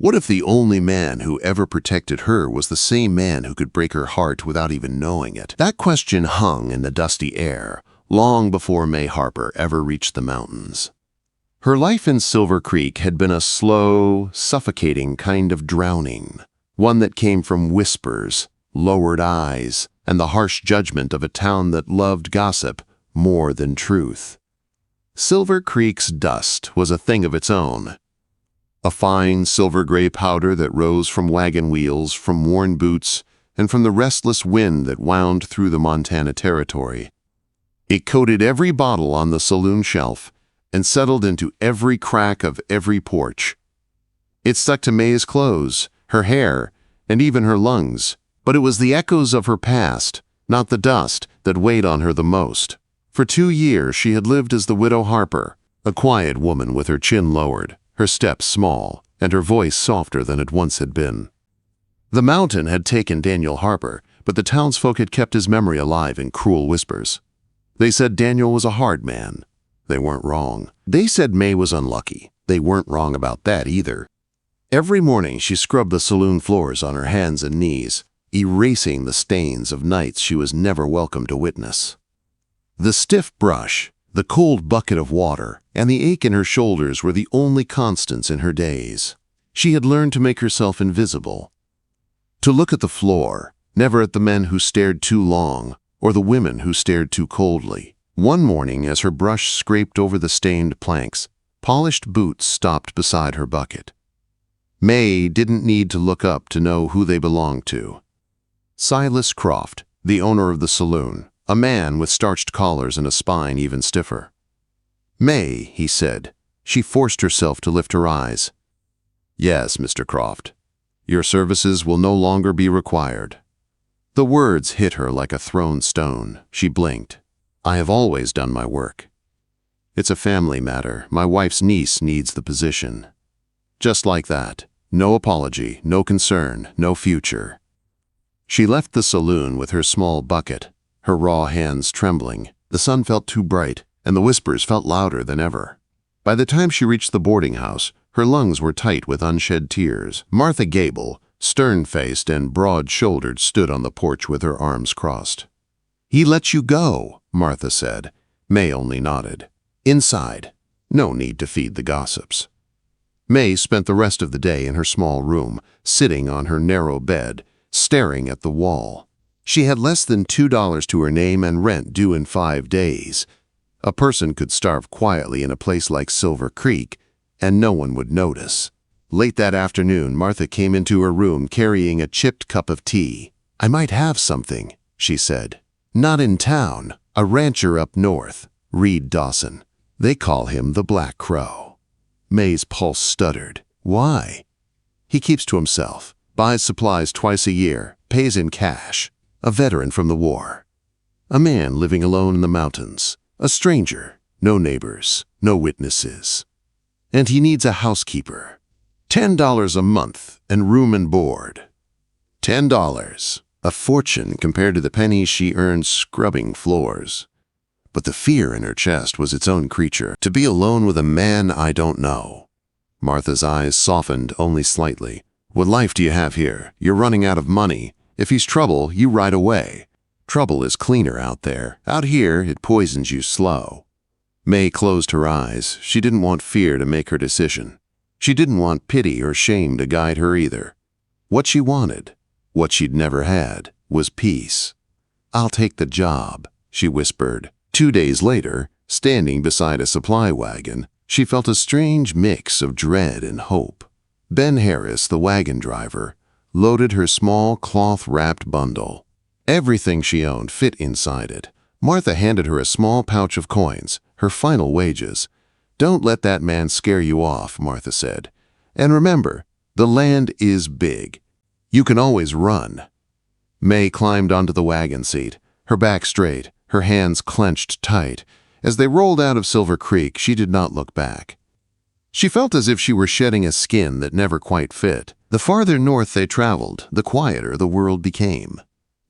What if the only man who ever protected her was the same man who could break her heart without even knowing it? That question hung in the dusty air, long before May Harper ever reached the mountains. Her life in Silver Creek had been a slow, suffocating kind of drowning, one that came from whispers, lowered eyes, and the harsh judgment of a town that loved gossip more than truth. Silver Creek's dust was a thing of its own. A fine silver-gray powder that rose from wagon wheels, from worn boots, and from the restless wind that wound through the Montana Territory. It coated every bottle on the saloon shelf and settled into every crack of every porch. It stuck to May's clothes, her hair, and even her lungs, but it was the echoes of her past, not the dust, that weighed on her the most. For 2 years she had lived as the widow Harper, a quiet woman with her chin lowered, her steps small, and her voice softer than it once had been. The mountain had taken Daniel Harper, but the townsfolk had kept his memory alive in cruel whispers. They said Daniel was a hard man. They weren't wrong. They said May was unlucky. They weren't wrong about that either. Every morning she scrubbed the saloon floors on her hands and knees, erasing the stains of nights she was never welcome to witness. The stiff brush, the cold bucket of water, and the ache in her shoulders were the only constants in her days. She had learned to make herself invisible. To look at the floor, never at the men who stared too long, or the women who stared too coldly. One morning, as her brush scraped over the stained planks, polished boots stopped beside her bucket. May didn't need to look up to know who they belonged to. Silas Croft, the owner of the saloon, a man with starched collars and a spine even stiffer. "May," he said. She forced herself to lift her eyes. "Yes, Mr. Croft. Your services will no longer be required." The words hit her like a thrown stone. She blinked. "I have always done my work. It's a family matter. My wife's niece needs the position." Just like that. No apology, no concern, no future. She left the saloon with her small bucket, her raw hands trembling. The sun felt too bright, and the whispers felt louder than ever. By the time she reached the boarding house, her lungs were tight with unshed tears. Martha Gable, stern-faced and broad-shouldered, stood on the porch with her arms crossed. "He let you go," Martha said. May only nodded. "Inside. No need to feed the gossips." May spent the rest of the day in her small room, sitting on her narrow bed, staring at the wall. She had less than $2 to her name and rent due in 5 days. A person could starve quietly in a place like Silver Creek, and no one would notice. Late that afternoon, Martha came into her room carrying a chipped cup of tea. "I might have something," she said. "Not in town. A rancher up north, Reed Dawson. They call him the Black Crow." May's pulse stuttered. "Why?" "He keeps to himself, buys supplies twice a year, pays in cash. A veteran from the war. A man living alone in the mountains. A stranger, no neighbors, no witnesses. And he needs a housekeeper. $10 a month and room and board." $10. A fortune compared to the pennies she earned scrubbing floors. But the fear in her chest was its own creature. To be alone with a man I don't know. Martha's eyes softened only slightly. "What life do you have here? You're running out of money. If he's trouble, you ride away. Trouble is cleaner out there. Out here, it poisons you slow." May closed her eyes. She didn't want fear to make her decision. She didn't want pity or shame to guide her either. What she wanted, what she'd never had, was peace. "I'll take the job," she whispered. 2 days later, standing beside a supply wagon, she felt a strange mix of dread and hope. Ben Harris, the wagon driver, loaded her small cloth-wrapped bundle. Everything she owned fit inside it. Martha handed her a small pouch of coins, her final wages. "Don't let that man scare you off," Martha said. "And remember, the land is big. You can always run." May climbed onto the wagon seat, her back straight, her hands clenched tight. As they rolled out of Silver Creek, she did not look back. She felt as if she were shedding a skin that never quite fit. The farther north they traveled, the quieter the world became.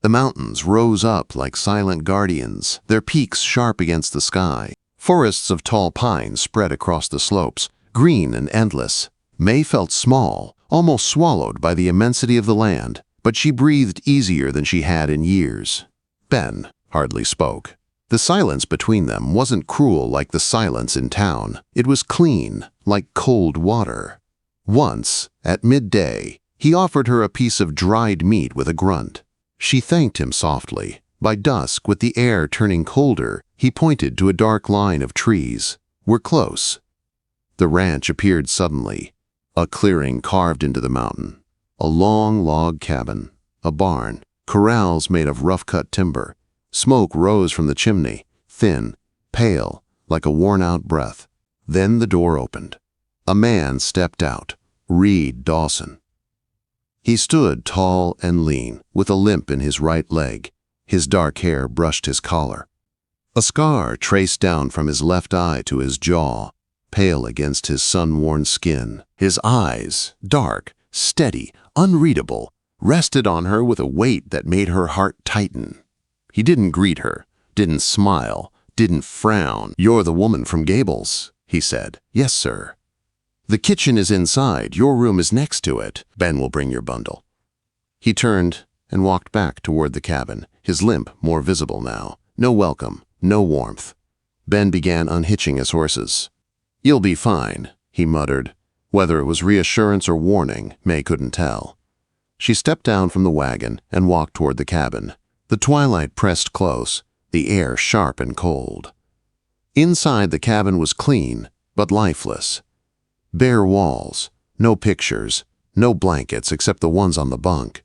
The mountains rose up like silent guardians, their peaks sharp against the sky. Forests of tall pines spread across the slopes, green and endless. May felt small, almost swallowed by the immensity of the land, but she breathed easier than she had in years. Ben hardly spoke. The silence between them wasn't cruel like the silence in town. It was clean, like cold water. Once, at midday, he offered her a piece of dried meat with a grunt. She thanked him softly. By dusk, with the air turning colder, he pointed to a dark line of trees. "We're close." The ranch appeared suddenly, a clearing carved into the mountain. A long log cabin, a barn, corrals made of rough-cut timber. Smoke rose from the chimney, thin, pale, like a worn-out breath. Then the door opened. A man stepped out, Reed Dawson. He stood tall and lean, with a limp in his right leg. His dark hair brushed his collar. A scar traced down from his left eye to his jaw, pale against his sun-worn skin. His eyes, dark, steady, unreadable, rested on her with a weight that made her heart tighten. He didn't greet her, didn't smile, didn't frown. "You're the woman from Gables," he said. "Yes, sir." "The kitchen is inside. Your room is next to it. Ben will bring your bundle." He turned and walked back toward the cabin, his limp more visible now. No welcome, no warmth. Ben began unhitching his horses. "You'll be fine," he muttered. Whether it was reassurance or warning, May couldn't tell. She stepped down from the wagon and walked toward the cabin. The twilight pressed close, the air sharp and cold. Inside the cabin was clean, but lifeless. Bare walls, no pictures, no blankets except the ones on the bunk.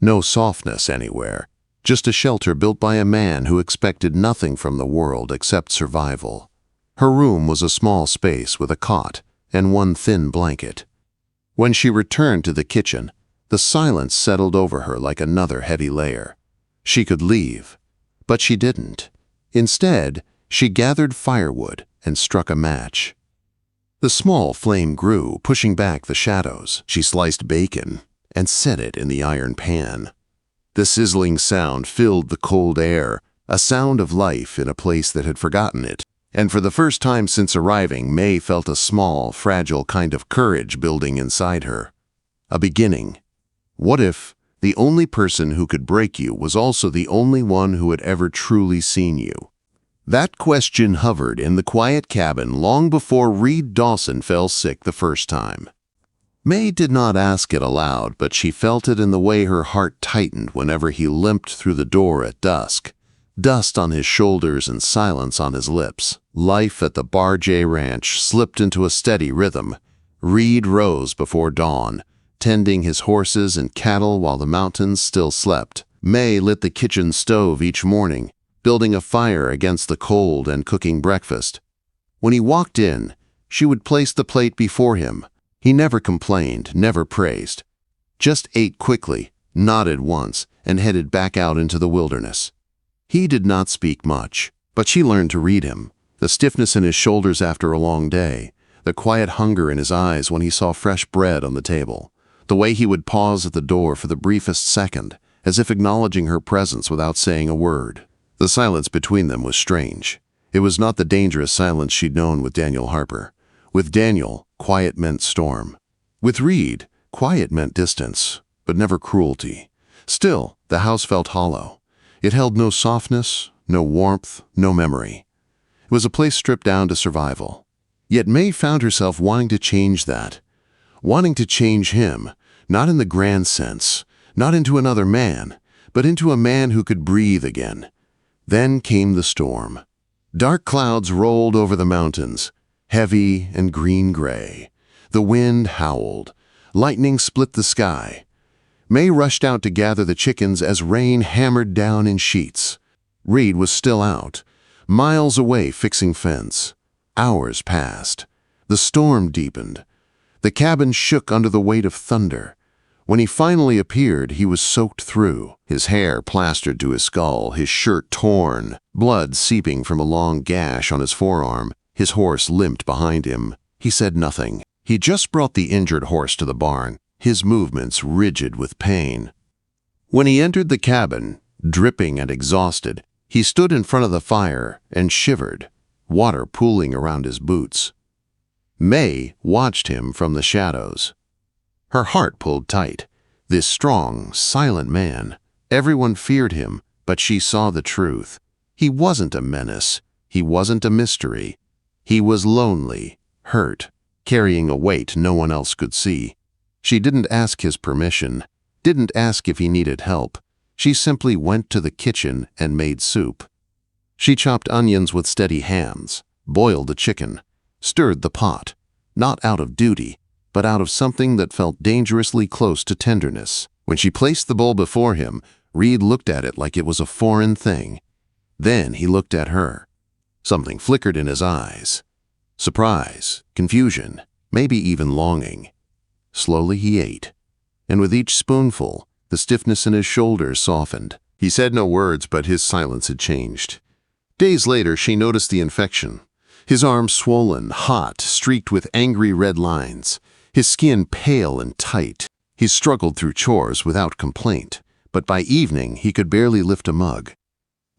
No softness anywhere, just a shelter built by a man who expected nothing from the world except survival. Her room was a small space with a cot and one thin blanket. When she returned to the kitchen, the silence settled over her like another heavy layer. She could leave, but she didn't. Instead, she gathered firewood and struck a match. The small flame grew, pushing back the shadows. She sliced bacon and set it in the iron pan. The sizzling sound filled the cold air, a sound of life in a place that had forgotten it. And for the first time since arriving, May felt a small, fragile kind of courage building inside her. A beginning. What if the only person who could break you was also the only one who had ever truly seen you? That question hovered in the quiet cabin long before Reed Dawson fell sick the first time. May did not ask it aloud, but she felt it in the way her heart tightened whenever he limped through the door at dusk. Dust on his shoulders and silence on his lips. Life at the Bar J Ranch slipped into a steady rhythm. Reed rose before dawn, tending his horses and cattle while the mountains still slept. May lit the kitchen stove each morning, building a fire against the cold and cooking breakfast. When he walked in, she would place the plate before him. He never complained, never praised. Just ate quickly, nodded once, and headed back out into the wilderness. He did not speak much, but she learned to read him. The stiffness in his shoulders after a long day, the quiet hunger in his eyes when he saw fresh bread on the table, the way he would pause at the door for the briefest second, as if acknowledging her presence without saying a word. The silence between them was strange. It was not the dangerous silence she'd known with Daniel Harper. With Daniel, quiet meant storm. With Reed, quiet meant distance, but never cruelty. Still, the house felt hollow. It held no softness, no warmth, no memory. It was a place stripped down to survival. Yet May found herself wanting to change that. Wanting to change him, not in the grand sense, not into another man, but into a man who could breathe again. Then came the storm. Dark clouds rolled over the mountains, heavy and green-gray. The wind howled. Lightning split the sky. May rushed out to gather the chickens as rain hammered down in sheets. Reed was still out, miles away fixing fence. Hours passed. The storm deepened. The cabin shook under the weight of thunder. When he finally appeared, he was soaked through, his hair plastered to his skull, his shirt torn, blood seeping from a long gash on his forearm. His horse limped behind him. He said nothing. He just brought the injured horse to the barn, his movements rigid with pain. When he entered the cabin, dripping and exhausted, he stood in front of the fire and shivered, water pooling around his boots. May watched him from the shadows. Her heart pulled tight. This strong, silent man. Everyone feared him, but she saw the truth. He wasn't a menace. He wasn't a mystery. He was lonely, hurt, carrying a weight no one else could see. She didn't ask his permission, didn't ask if he needed help. She simply went to the kitchen and made soup. She chopped onions with steady hands, boiled the chicken, stirred the pot, not out of duty, but out of something that felt dangerously close to tenderness. When she placed the bowl before him, Reed looked at it like it was a foreign thing. Then he looked at her. Something flickered in his eyes. Surprise, confusion, maybe even longing. Slowly he ate, and with each spoonful, the stiffness in his shoulders softened. He said no words, but his silence had changed. Days later, she noticed the infection. His arm swollen, hot, streaked with angry red lines. His skin pale and tight. He struggled through chores without complaint, but by evening he could barely lift a mug.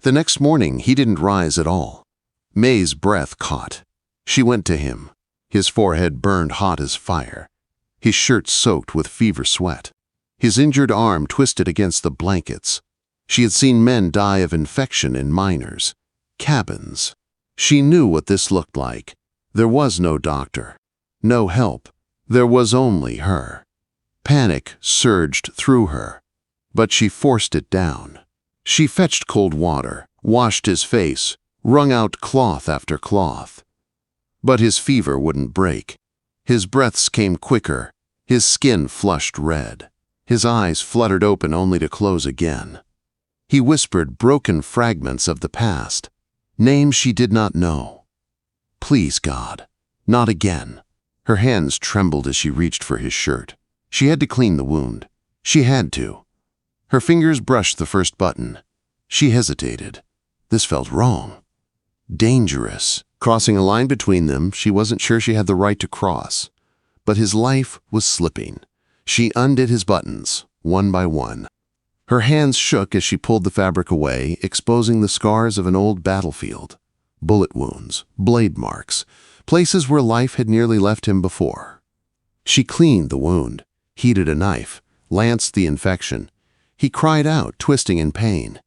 The next morning he didn't rise at all. May's breath caught. She went to him. His forehead burned hot as fire. His shirt soaked with fever sweat. His injured arm twisted against the blankets. She had seen men die of infection in miners, cabins. She knew what this looked like. There was no doctor, no help. There was only her. Panic surged through her, but she forced it down. She fetched cold water, washed his face, wrung out cloth after cloth. But his fever wouldn't break. His breaths came quicker. His skin flushed red. His eyes fluttered open only to close again. He whispered broken fragments of the past, names she did not know. Please, God, not again. Her hands trembled as she reached for his shirt. She had to clean the wound. She had to. Her fingers brushed the first button. She hesitated. This felt wrong. Dangerous. Crossing a line between them, she wasn't sure she had the right to cross. But his life was slipping. She undid his buttons, one by one. Her hands shook as she pulled the fabric away, exposing the scars of an old battlefield. Bullet wounds, blade marks, places where life had nearly left him before. She cleaned the wound, heated a knife, lanced the infection. He cried out, twisting in pain.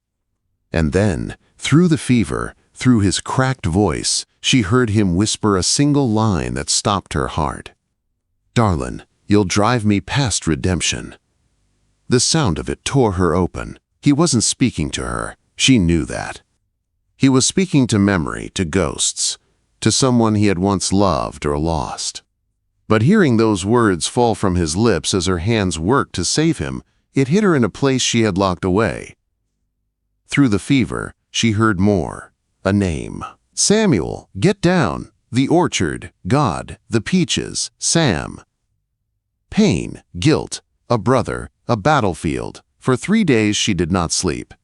And then, through the fever, through his cracked voice, she heard him whisper a single line that stopped her heart. "Darlin, you'll drive me past redemption." The sound of it tore her open. He wasn't speaking to her. She knew that. He was speaking to memory, to ghosts, to someone he had once loved or lost. But hearing those words fall from his lips as her hands worked to save him, it hit her in a place she had locked away. Through the fever, she heard more. A name. Samuel, get down. The orchard, God, the peaches, Sam. Pain, guilt, a brother, a battlefield. For 3 days she did not sleep.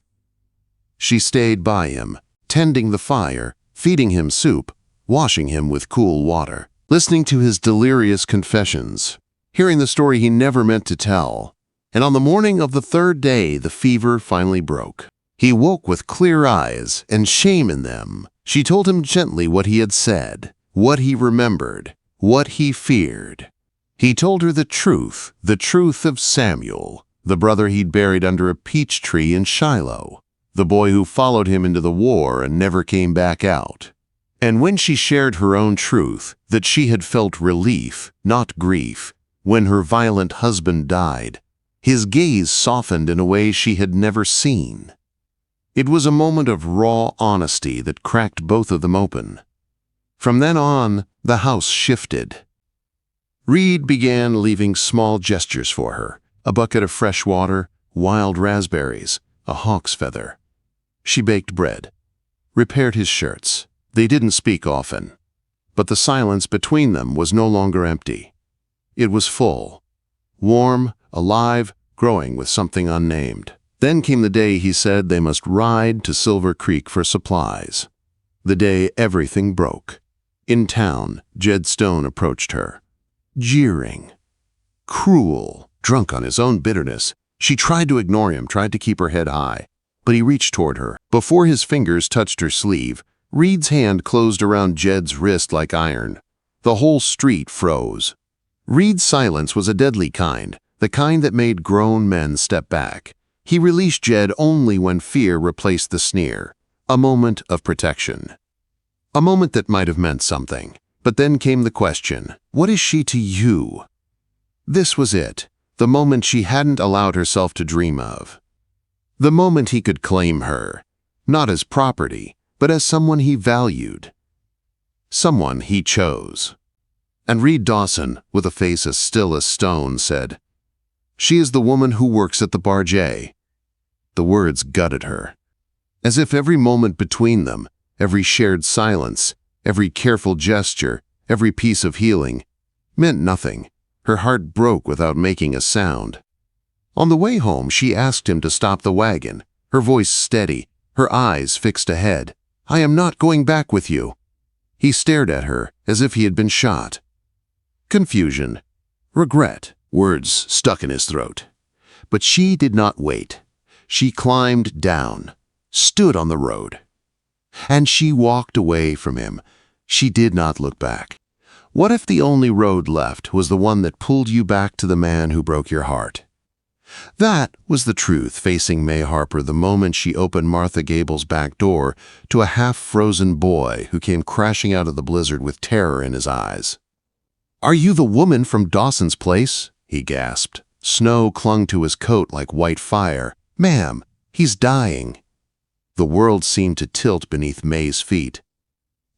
She stayed by him, tending the fire, feeding him soup, washing him with cool water, listening to his delirious confessions, hearing the story he never meant to tell. And on the morning of the 3rd day, the fever finally broke. He woke with clear eyes and shame in them. She told him gently what he had said, what he remembered, what he feared. He told her the truth of Samuel, the brother he'd buried under a peach tree in Shiloh, the boy who followed him into the war and never came back out. And when she shared her own truth, that she had felt relief, not grief, when her violent husband died, his gaze softened in a way she had never seen. It was a moment of raw honesty that cracked both of them open. From then on, the house shifted. Reed began leaving small gestures for her, a bucket of fresh water, wild raspberries, a hawk's feather. She baked bread, repaired his shirts. They didn't speak often, but the silence between them was no longer empty. It was full, warm, alive, growing with something unnamed. Then came the day he said they must ride to Silver Creek for supplies. The day everything broke. In town, Jed Stone approached her. Jeering, cruel, drunk on his own bitterness. She tried to ignore him, tried to keep her head high, but he reached toward her. Before his fingers touched her sleeve, Reed's hand closed around Jed's wrist like iron. The whole street froze. Reed's silence was a deadly kind, the kind that made grown men step back. He released Jed only when fear replaced the sneer, a moment of protection. A moment that might have meant something. But then came the question, what is she to you? This was it, the moment she hadn't allowed herself to dream of. The moment he could claim her, not as property, but as someone he valued. Someone he chose. And Reed Dawson, with a face as still as stone, said, "She is the woman who works at the Barget." The words gutted her. As if every moment between them, every shared silence, every careful gesture, every piece of healing, meant nothing. Her heart broke without making a sound. On the way home, she asked him to stop the wagon, her voice steady, her eyes fixed ahead. "I am not going back with you." He stared at her as if he had been shot. Confusion, regret, words stuck in his throat. But she did not wait. She climbed down, stood on the road. And she walked away from him. She did not look back. What if the only road left was the one that pulled you back to the man who broke your heart? That was the truth facing May Harper the moment she opened Martha Gable's back door to a half-frozen boy who came crashing out of the blizzard with terror in his eyes. "Are you the woman from Dawson's place?" he gasped. Snow clung to his coat like white fire. "Ma'am, he's dying." The world seemed to tilt beneath May's feet.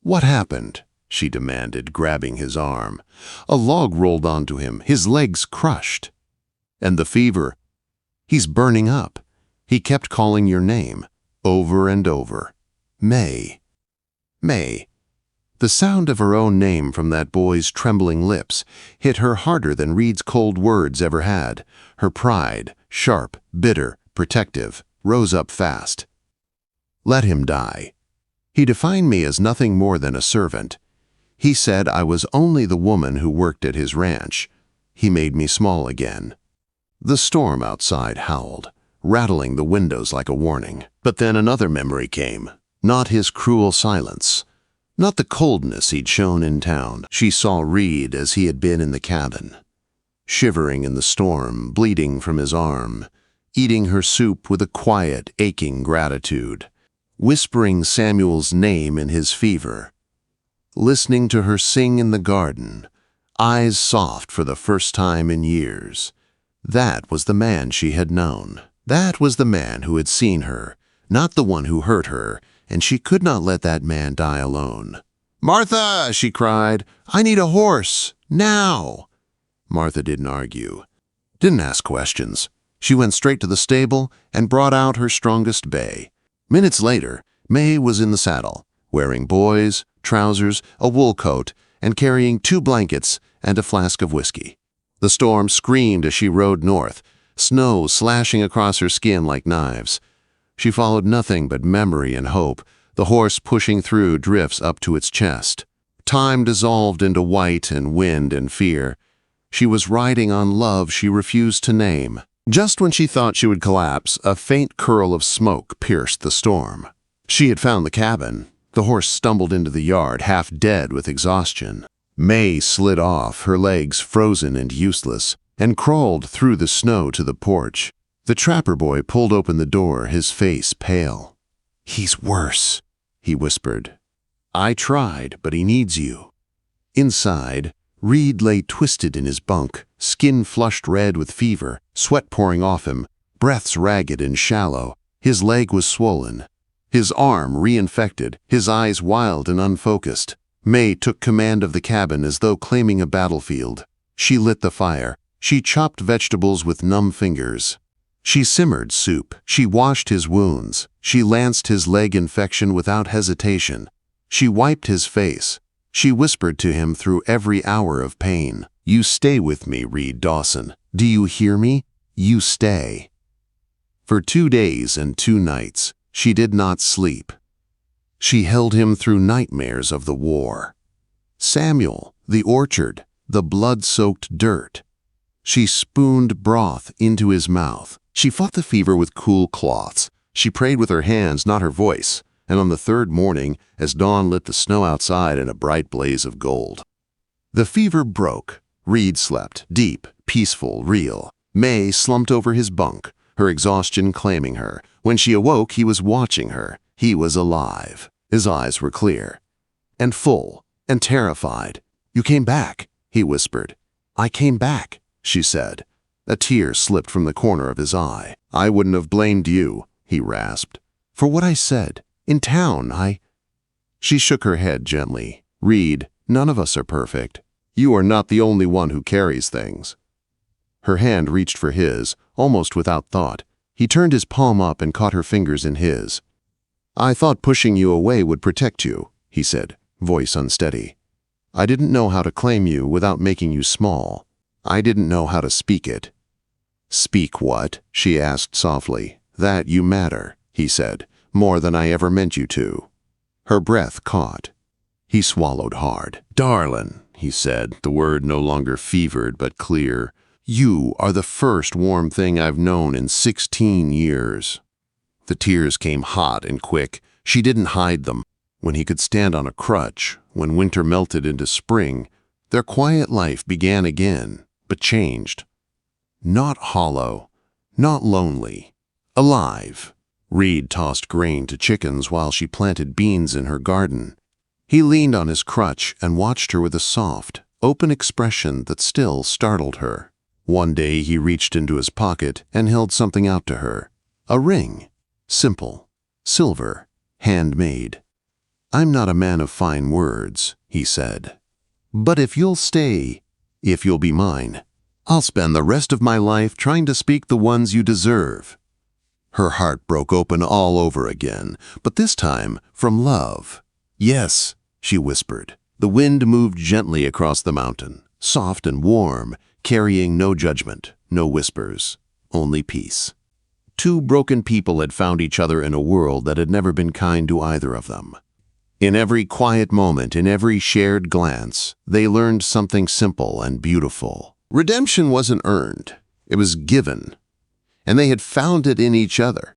"What happened?" she demanded, grabbing his arm. A log rolled onto him, his legs crushed. "And the fever? He's burning up." He kept calling your name, over and over. "May. May." The sound of her own name from that boy's trembling lips hit her harder than Reed's cold words ever had. Her pride, sharp, bitter, protective, rose up fast. Let him die. He defined me as nothing more than a servant. He said I was only the woman who worked at his ranch. He made me small again. The storm outside howled, rattling the windows like a warning. But then another memory came. Not his cruel silence. Not the coldness he'd shown in town. She saw Reed as he had been in the cabin. Shivering in the storm, bleeding from his arm, eating her soup with a quiet, aching gratitude, whispering Samuel's name in his fever, listening to her sing in the garden, eyes soft for the first time in years. That was the man she had known. That was the man who had seen her, not the one who hurt her, and she could not let that man die alone. "Martha!" she cried. "I need a horse! Now!" Martha didn't argue, didn't ask questions. She went straight to the stable and brought out her strongest bay. Minutes later, May was in the saddle, wearing boys, trousers, a wool coat, and carrying 2 blankets and a flask of whiskey. The storm screamed as she rode north, snow slashing across her skin like knives. She followed nothing but memory and hope, the horse pushing through drifts up to its chest. Time dissolved into white and wind and fear. She was riding on love she refused to name. Just when she thought she would collapse, a faint curl of smoke pierced the storm. She had found the cabin. The horse stumbled into the yard, half dead with exhaustion. May slid off, her legs frozen and useless, and crawled through the snow to the porch. The trapper boy pulled open the door, his face pale. "He's worse," he whispered. "I tried, but he needs you." Inside, Reed lay twisted in his bunk, skin flushed red with fever, sweat pouring off him, breaths ragged and shallow. His leg was swollen, his arm reinfected, his eyes wild and unfocused. May took command of the cabin as though claiming a battlefield. She lit the fire. She chopped vegetables with numb fingers. She simmered soup. She washed his wounds. She lanced his leg infection without hesitation. She wiped his face. She whispered to him through every hour of pain. "You stay with me, Reed Dawson. Do you hear me? You stay." For 2 days and 2 nights, she did not sleep. She held him through nightmares of the war. Samuel, the orchard, the blood-soaked dirt. She spooned broth into his mouth. She fought the fever with cool cloths. She prayed with her hands, not her voice. And on the 3rd morning, as dawn lit the snow outside in a bright blaze of gold, the fever broke. Reed slept, deep, peaceful, real. May slumped over his bunk, her exhaustion claiming her. When she awoke, he was watching her. He was alive. His eyes were clear and full and terrified. "You came back," he whispered. "I came back," she said. A tear slipped from the corner of his eye. "I wouldn't have blamed you," he rasped. "For what I said. In town, She shook her head gently. "Reed, none of us are perfect. You are not the only one who carries things." Her hand reached for his, almost without thought. He turned his palm up and caught her fingers in his. "I thought pushing you away would protect you," he said, voice unsteady. "I didn't know how to claim you without making you small. I didn't know how to speak it." "Speak what?" she asked softly. "That you matter," he said, "more than I ever meant you to." Her breath caught. He swallowed hard. "Darlin," he said, the word no longer fevered but clear, "you are the first warm thing I've known in 16 years. The tears came hot and quick. She didn't hide them. When he could stand on a crutch, when winter melted into spring, their quiet life began again, but changed. Not hollow, not lonely, alive. Reed tossed grain to chickens while she planted beans in her garden. He leaned on his crutch and watched her with a soft, open expression that still startled her. One day he reached into his pocket and held something out to her. A ring. Simple. Silver. Handmade. "I'm not a man of fine words," he said. "But if you'll stay, if you'll be mine, I'll spend the rest of my life trying to speak the ones you deserve." Her heart broke open all over again, but this time from love. "Yes," she whispered. The wind moved gently across the mountain, soft and warm, carrying no judgment, no whispers, only peace. Two broken people had found each other in a world that had never been kind to either of them. In every quiet moment, in every shared glance, they learned something simple and beautiful. Redemption wasn't earned, it was given. And they had found it in each other.